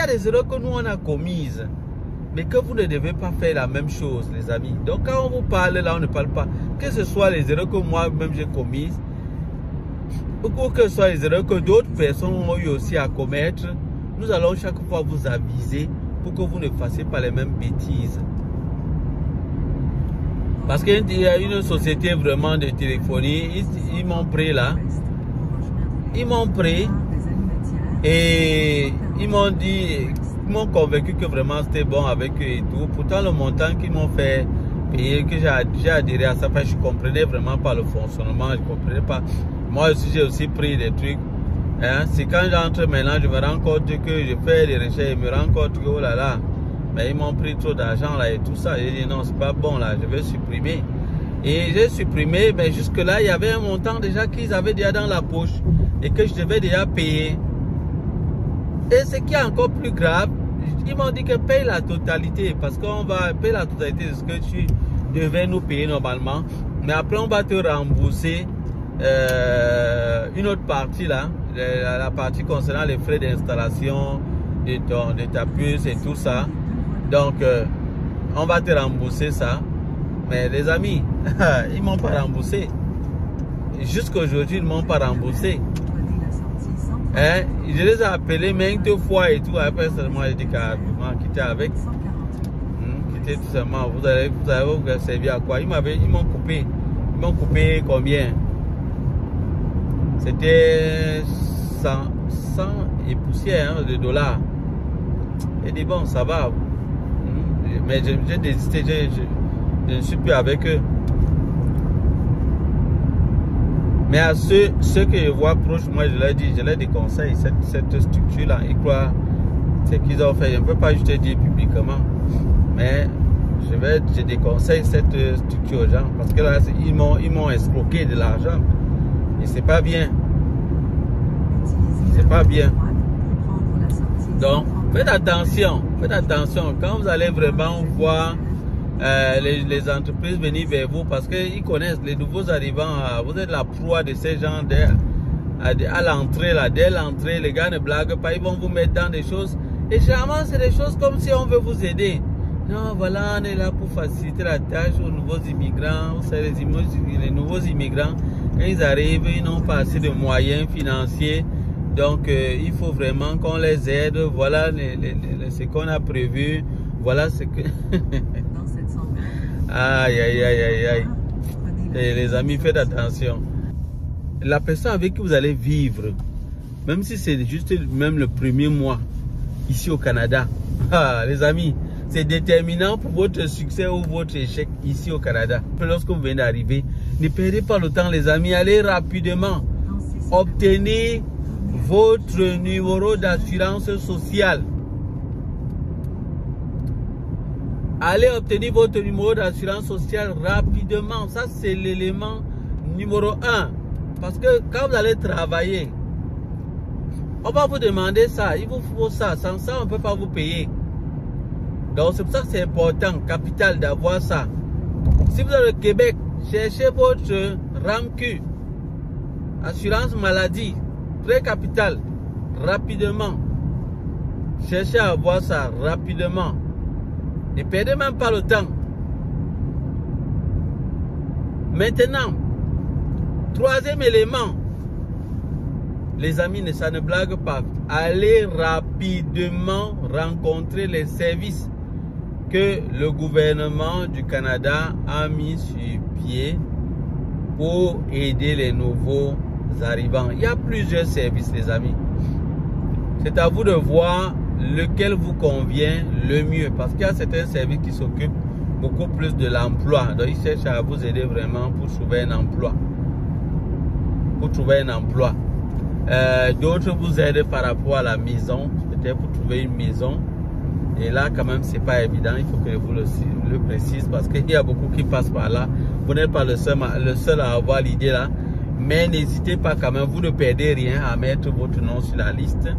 a des erreurs que nous on a commises, mais que vous ne devez pas faire la même chose, les amis. Donc quand on vous parle là, on ne parle pas, que ce soit les erreurs que moi-même j'ai commises, ou que ce soit les erreurs que d'autres personnes ont eu aussi à commettre, nous allons chaque fois vous aviser pour que vous ne fassiez pas les mêmes bêtises. Parce qu'il y a une société vraiment de téléphonie, ils m'ont pris là, ils m'ont pris et ils m'ont dit, ils m'ont convaincu que vraiment c'était bon avec eux et tout. Pourtant le montant qu'ils m'ont fait payer, que j'ai adhéré à ça, parce que je ne comprenais vraiment pas le fonctionnement, je ne comprenais pas. Moi aussi j'ai aussi pris des trucs. Hein? C'est quand j'entre maintenant, je me rends compte que je fais des recherches, je me rends compte que oh là là, mais ils m'ont pris trop d'argent là et tout ça. J'ai dit non, c'est pas bon là, je vais supprimer. Et j'ai supprimé, mais jusque là, il y avait un montant déjà qu'ils avaient déjà dans la poche et que je devais déjà payer. Et ce qui est encore plus grave, ils m'ont dit que paye la totalité, parce qu'on va payer la totalité de ce que tu devais nous payer normalement. Mais après, on va te rembourser une autre partie là, la partie concernant les frais d'installation de ta puce et tout ça. Donc, on va te rembourser ça. Mais les amis, ils ne m'ont pas remboursé. Jusqu'à aujourd'hui, ils ne m'ont pas remboursé. Hein? Je les ai appelés maintes fois et tout. Après seulement, j'ai dit carrément quitter avec. Quitter tout simplement. Vous allez vous servir à quoi? Ils m'ont coupé. Ils m'ont coupé combien? C'était 100 et poussière de dollars. J'ai dit bon, ça va. Mais j'ai désisté. Je ne suis plus avec eux. Mais à ceux que je vois proches, moi je leur dis, je leur déconseille cette structure-là. Ils croient ce qu'ils ont fait. Je ne peux pas juste dire publiquement. Mais je déconseille cette structure aux gens. Parce que là, ils m'ont escroqué de l'argent. Et c'est pas bien. C'est pas bien. Donc, faites attention. Faites attention. Quand vous allez vraiment voir les entreprises venir vers vous, parce qu'ils connaissent les nouveaux arrivants, vous êtes la proie de ces gens à l'entrée là. Dès l'entrée, les gars ne blaguent pas, ils vont vous mettre dans des choses, et généralement c'est des choses comme si on veut vous aider. Non, voilà, on est là pour faciliter la tâche aux nouveaux immigrants. Vous savez, les nouveaux immigrants, quand ils arrivent, ils n'ont pas assez de moyens financiers, donc il faut vraiment qu'on les aide. Voilà ce qu'on a prévu, voilà ce que aïe aïe aïe aïe aïe. Et les amis, faites attention. La personne avec qui vous allez vivre, même si c'est juste même le premier mois ici au Canada, les amis, c'est déterminant pour votre succès ou votre échec ici au Canada. Lorsque vous venez d'arriver, ne perdez pas le temps, les amis. Allez rapidement obtenir votre numéro d'assurance sociale. Allez obtenir votre numéro d'assurance sociale rapidement. Ça, c'est l'élément numéro 1. Parce que quand vous allez travailler, on va vous demander ça. Il vous faut ça. Sans ça, on ne peut pas vous payer. Donc, c'est pour ça que c'est important, capital, d'avoir ça. Si vous êtes au Québec, cherchez votre RAMQ, assurance maladie, très capital, rapidement. Cherchez à avoir ça rapidement. Ne perdez même pas le temps. Maintenant, troisième élément, les amis, ça ne blague pas. Allez rapidement rencontrer les services que le gouvernement du Canada a mis sur pied pour aider les nouveaux arrivants. Il y a plusieurs services, les amis. C'est à vous de voir lequel vous convient le mieux, parce qu'il y a certains services qui s'occupent beaucoup plus de l'emploi. Donc ils cherchent à vous aider vraiment pour trouver un emploi. D'autres vous aident par rapport à la maison, peut-être pour trouver une maison. Et là quand même c'est pas évident, il faut que je vous le précise, parce qu'il y a beaucoup qui passent par là. Vous n'êtes pas le seul à avoir l'idée là, mais n'hésitez pas quand même, vous ne perdez rien à mettre votre nom sur la liste.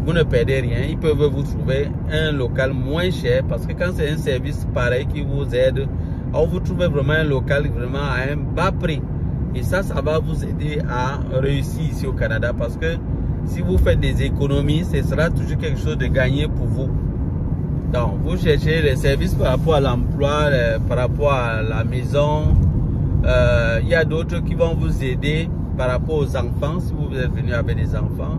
Vous ne perdez rien, ils peuvent vous trouver un local moins cher, parce que quand c'est un service pareil qui vous aide, on vous trouve vraiment un local vraiment à un bas prix. Et ça va vous aider à réussir ici au Canada, parce que si vous faites des économies, ce sera toujours quelque chose de gagné pour vous. Donc, vous cherchez les services par rapport à l'emploi, par rapport à la maison. Il y a d'autres qui vont vous aider par rapport aux enfants, si vous êtes venu avec des enfants.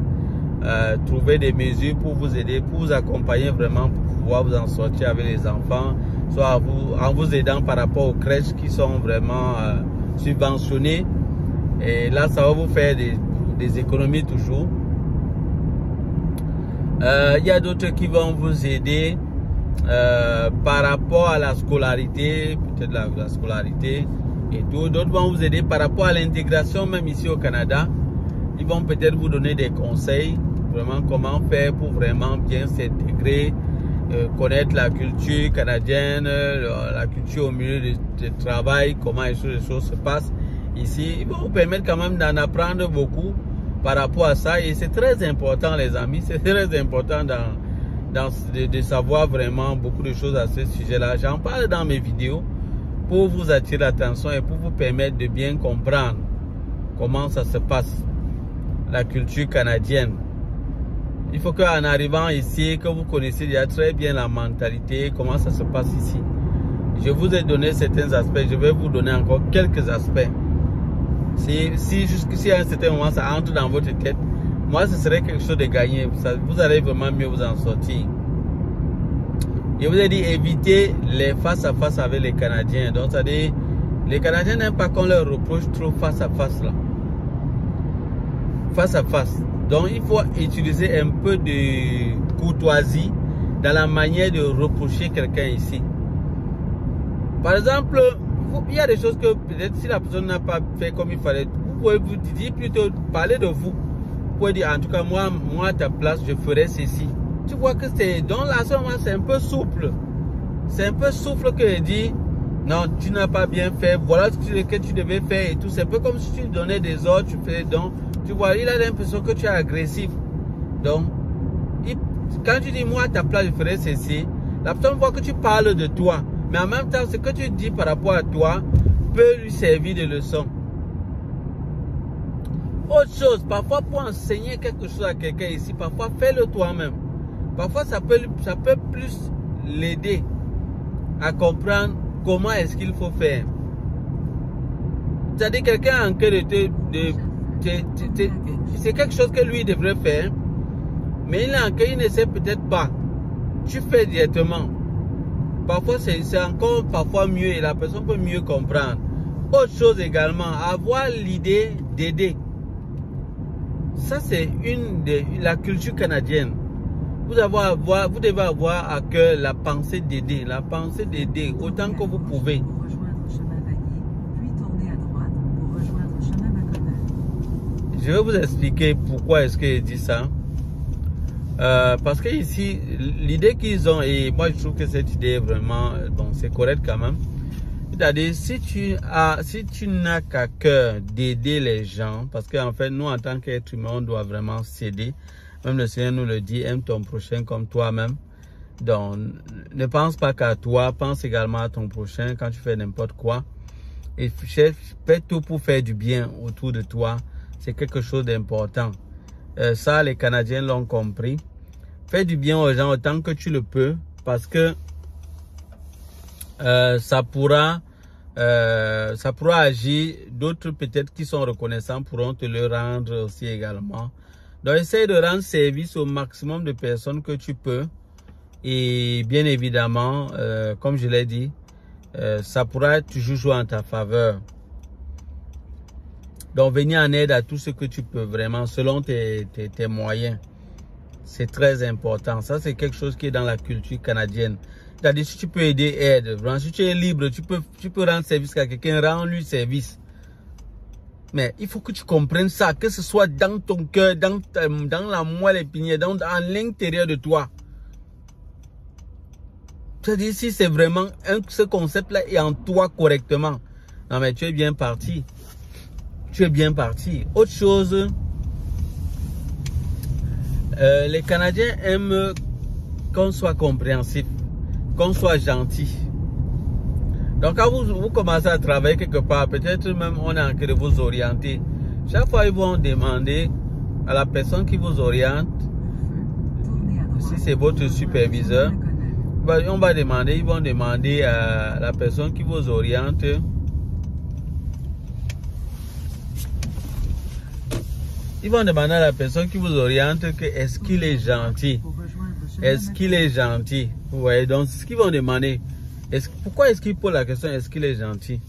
Trouver des mesures pour vous aider, pour vous accompagner vraiment, pour pouvoir vous en sortir avec les enfants, soit en vous aidant par rapport aux crèches qui sont vraiment subventionnées. Et là, ça va vous faire des économies toujours. Il y a d'autres qui vont vous aider par rapport à la scolarité, peut-être la scolarité et tout. D'autres vont vous aider par rapport à l'intégration, même ici au Canada. Ils vont peut-être vous donner des conseils, vraiment comment faire pour vraiment bien s'intégrer, connaître la culture canadienne, la culture au milieu du travail, comment les choses se passent ici. Ils vont vous permettre quand même d'en apprendre beaucoup par rapport à ça. Et c'est très important, les amis, c'est très important de savoir vraiment beaucoup de choses à ce sujet-là. J'en parle dans mes vidéos pour vous attirer l'attention et pour vous permettre de bien comprendre comment ça se passe, la culture canadienne. Il faut qu'en arrivant ici, que vous connaissiez déjà très bien la mentalité, comment ça se passe ici. Je vous ai donné certains aspects, je vais vous donner encore quelques aspects. Si jusqu'ici à un certain moment ça entre dans votre tête, moi ce serait quelque chose de gagné. Vous allez vraiment mieux vous en sortir. Je vous ai dit éviter les face à face avec les Canadiens. Donc ça dit, les Canadiens n'aiment pas qu'on leur reproche trop face à face là. Face à face. Donc il faut utiliser un peu de courtoisie dans la manière de reprocher quelqu'un ici. Par exemple, il y a des choses que peut-être si la personne n'a pas fait comme il fallait, vous pouvez vous dire plutôt, parler de vous. Vous pouvez dire, en tout cas, moi à ta place, je ferais ceci. Tu vois que c'est, dans la somme, c'est un peu souple. C'est un peu souple que je dis, non, tu n'as pas bien fait, voilà ce que tu devais faire et tout. C'est un peu comme si tu donnais des ordres, tu fais donc, tu vois, il a l'impression que tu es agressif. Donc, quand tu dis, moi à ta place, je ferais ceci, la personne voit que tu parles de toi. Mais en même temps, ce que tu dis par rapport à toi peut lui servir de leçon. Autre chose, parfois pour enseigner quelque chose à quelqu'un ici, parfois fais-le toi-même. Parfois ça peut plus l'aider à comprendre comment est-ce qu'il faut faire. C'est-à-dire quelqu'un en cœur c'est quelque chose que lui devrait faire, mais il est en cœur, il ne sait peut-être pas. Tu fais directement. Parfois, c'est encore parfois mieux et la personne peut mieux comprendre. Autre chose également, avoir l'idée d'aider. Ça, c'est la culture canadienne. Vous devez avoir à cœur la pensée d'aider. La pensée d'aider autant que vous pouvez. Je vais vous expliquer pourquoi est-ce que je dis ça. Parce que ici, l'idée qu'ils ont, et moi je trouve que cette idée vraiment, bon, c'est correct quand même. C'est-à-dire, si tu n'as qu'à cœur d'aider les gens, parce qu'en fait, nous en tant qu'être humain, on doit vraiment s'aider. Même le Seigneur nous le dit, aime ton prochain comme toi-même. Donc, ne pense pas qu'à toi, pense également à ton prochain quand tu fais n'importe quoi. Et fais tout pour faire du bien autour de toi. C'est quelque chose d'important. Ça, les Canadiens l'ont compris. Fais du bien aux gens autant que tu le peux, parce que ça pourra agir. D'autres peut-être qui sont reconnaissants pourront te le rendre aussi également. Donc essaye de rendre service au maximum de personnes que tu peux. Et bien évidemment, comme je l'ai dit, ça pourra toujours jouer en ta faveur. Donc venir en aide à tout ce que tu peux vraiment selon tes moyens. C'est très important. Ça, c'est quelque chose qui est dans la culture canadienne. C'est-à-dire, si tu peux aider, aide. Si tu es libre, tu peux rendre service à quelqu'un, rends-lui service. Mais il faut que tu comprennes ça, que ce soit dans ton cœur, dans la moelle épinière, à l'intérieur de toi. C'est-à-dire, si c'est vraiment ce concept-là est en toi correctement, non mais tu es bien parti. Tu es bien parti. Autre chose, les Canadiens aiment qu'on soit compréhensif, qu'on soit gentil. Donc quand vous commencez à travailler quelque part, peut-être même on est en train de vous orienter. Chaque fois ils vont demander, à la personne qui vous oriente. Si c'est votre superviseur, on va demander, ils vont demander à la personne qui vous oriente. Ils vont demander à la personne qui vous oriente que est-ce qu'il est gentil. Est-ce qu'il est gentil? Ouais, donc ce qu'ils vont demander. Pourquoi est-ce qu'ils posent la question est-ce qu'il est gentil?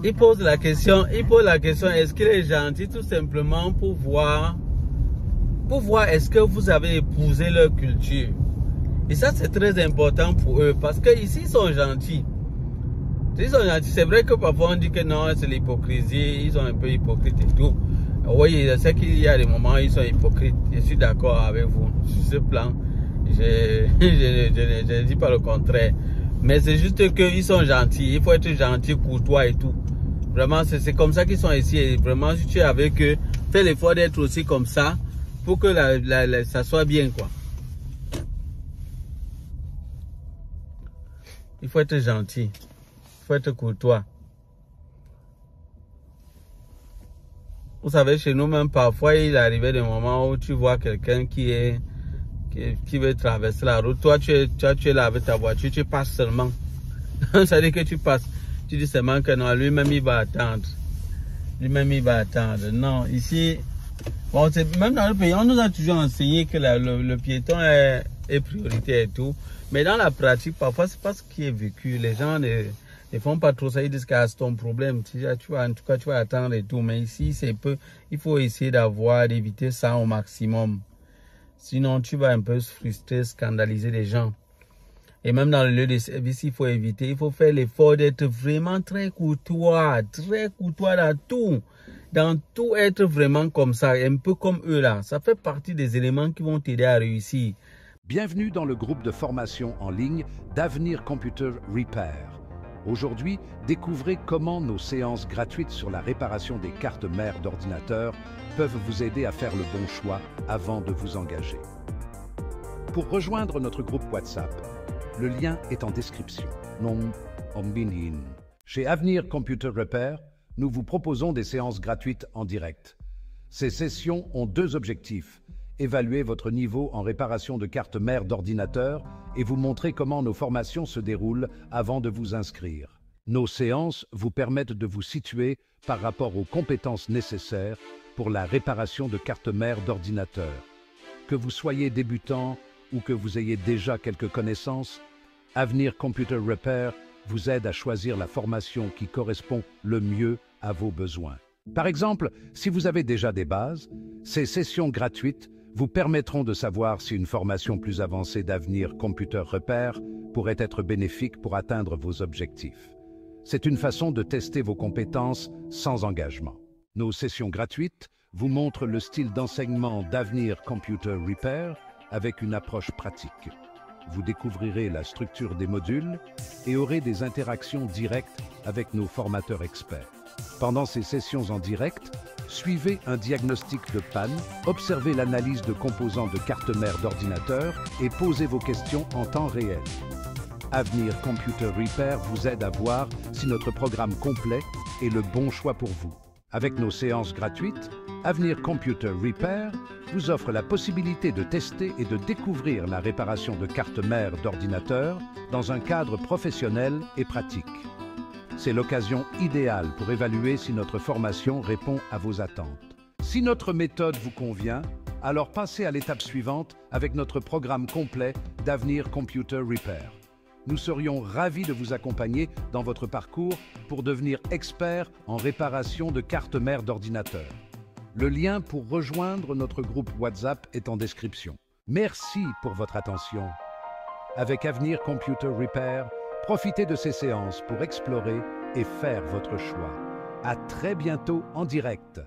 Il pose la question est-ce qu'il est gentil tout simplement pour voir est-ce que vous avez épousé leur culture. Et ça c'est très important pour eux parce que ici ils sont gentils. C'est vrai que parfois on dit que non, c'est l'hypocrisie, ils sont un peu hypocrites et tout. Oui, je sais qu'il y a des moments où ils sont hypocrites. Je suis d'accord avec vous sur ce plan. Je ne dis pas le contraire. Mais c'est juste qu'ils sont gentils. Il faut être gentil, courtois et tout. Vraiment, c'est comme ça qu'ils sont ici. Et vraiment, si tu es avec eux, fais l'effort d'être aussi comme ça pour que ça soit bien, quoi. Il faut être gentil. Il faut être courtois. Vous savez, chez nous même, parfois, il arrivait des moments où tu vois quelqu'un qui veut traverser la route. Toi, tu es là avec ta voiture, tu passes seulement. Ça veut dire que tu passes. Tu dis seulement que non, lui-même, il va attendre. Lui-même, il va attendre. Non, ici, bon, même dans le pays, on nous a toujours enseigné que le piéton est priorité et tout. Mais dans la pratique, parfois, c'est pas ce qui est vécu. Les gens ne font pas trop ça. Ils disent que c'est ton problème. En tout cas, tu vas attendre et tout. Mais ici, il faut essayer d'éviter ça au maximum. Sinon, tu vas un peu se frustrer, scandaliser les gens. Et même dans le lieu de service, il faut éviter. Il faut faire l'effort d'être vraiment très courtois dans tout. Dans tout, être vraiment comme ça, un peu comme eux là. Ça fait partie des éléments qui vont t'aider à réussir. Bienvenue dans le groupe de formation en ligne d'Avenir Computer Repair. Aujourd'hui, découvrez comment nos séances gratuites sur la réparation des cartes mères d'ordinateur peuvent vous aider à faire le bon choix avant de vous engager. Pour rejoindre notre groupe WhatsApp, le lien est en description. Chez Avenir Computer Repair, nous vous proposons des séances gratuites en direct. Ces sessions ont deux objectifs: évaluer votre niveau en réparation de cartes mères d'ordinateur et vous montrer comment nos formations se déroulent avant de vous inscrire. Nos séances vous permettent de vous situer par rapport aux compétences nécessaires pour la réparation de cartes mères d'ordinateur. Que vous soyez débutant ou que vous ayez déjà quelques connaissances, Avenir Computer Repair vous aide à choisir la formation qui correspond le mieux à vos besoins. Par exemple, si vous avez déjà des bases, ces sessions gratuites vous permettront de savoir si une formation plus avancée d'Avenir Computer Repair pourrait être bénéfique pour atteindre vos objectifs. C'est une façon de tester vos compétences sans engagement. Nos sessions gratuites vous montrent le style d'enseignement d'Avenir Computer Repair avec une approche pratique. Vous découvrirez la structure des modules et aurez des interactions directes avec nos formateurs experts. Pendant ces sessions en direct, suivez un diagnostic de panne, observez l'analyse de composants de cartes mères d'ordinateur et posez vos questions en temps réel. Avenir Computer Repair vous aide à voir si notre programme complet est le bon choix pour vous. Avec nos séances gratuites, Avenir Computer Repair vous offre la possibilité de tester et de découvrir la réparation de cartes mères d'ordinateur dans un cadre professionnel et pratique. C'est l'occasion idéale pour évaluer si notre formation répond à vos attentes. Si notre méthode vous convient, alors passez à l'étape suivante avec notre programme complet d'Avenir Computer Repair. Nous serions ravis de vous accompagner dans votre parcours pour devenir expert en réparation de cartes mères d'ordinateur. Le lien pour rejoindre notre groupe WhatsApp est en description. Merci pour votre attention. Avec Avenir Computer Repair, profitez de ces séances pour explorer et faire votre choix. À très bientôt en direct.